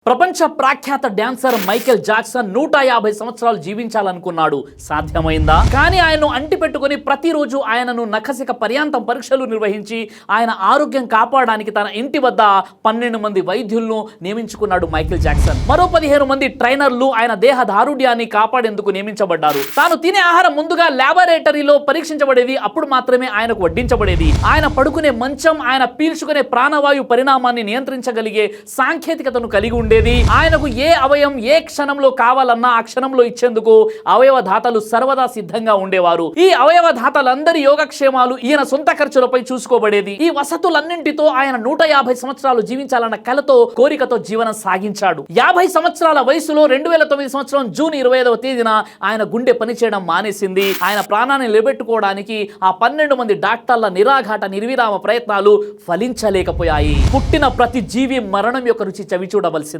ప్రపంచ ప్రఖ్యాత dancer Michael Jackson 150 సంవత్సరాలు జీవించాలనుకున్నాడు. సాధ్యమైందా? కానీ ఆయన్ను అంటిపెట్టుకుని ప్రతిరోజు ఆయనను నఖశిక పర్యాంతం పరీక్షలు నిర్వహించి ఆయన ఆరోగ్యం కాపాడడానికి తన ఇంటి వద్ద 12 మంది వైద్యులను నియమించుకున్నాడు మైకేల్ జాక్సన్. మరో 15 మంది ట్రైనర్లు ఆయన దేహ దారుఢ్యాన్ని కాపాడేందుకు నియమించబడ్డారు. తాను తినే ఆహారం ముందుగా ల్యాబొరేటరీలో పరీక్షించబడేది, అప్పుడు మాత్రమే ఆయనకు వడ్డించబడేది. ఆయన పడుకునే మంచం, ఆయన పీల్చుకునే ప్రాణవాయు పరిణామాన్ని నియంత్రించగలిగే సాంకేతికతను కలిగి ఉండేది. ఆయనకు ఏ అవయం ఏ క్షణంలో కావాలన్నా ఆ క్షణంలో ఇచ్చేందుకు అవయవదాతలు సర్వదా సిద్ధంగా ఉండేవారు. ఈ అవయవదాతలందరి యోగక్షేమాలు ఈయన సొంత ఖర్చులపై చూసుకోబడేది. ఈ వసతులన్నింటితో ఆయన 150 సంవత్సరాలు జీవించాలన్న కలతో కోరికతో జీవనం సాగించాడు. 50 సంవత్సరాల వయసులో 2009 సంవత్సరం జూన్ 25వ తేదీన ఆయన గుండె పనిచేయడం మానేసింది. ఆయన ప్రాణాన్ని నిలబెట్టుకోవడానికి ఆ 12 మంది డాక్టర్ల నిరాఘాట నిర్విరామ ప్రయత్నాలు ఫలించలేకపోయాయి. పుట్టిన ప్రతి జీవి మరణం యొక్క రుచి చవి చూడవలసింది.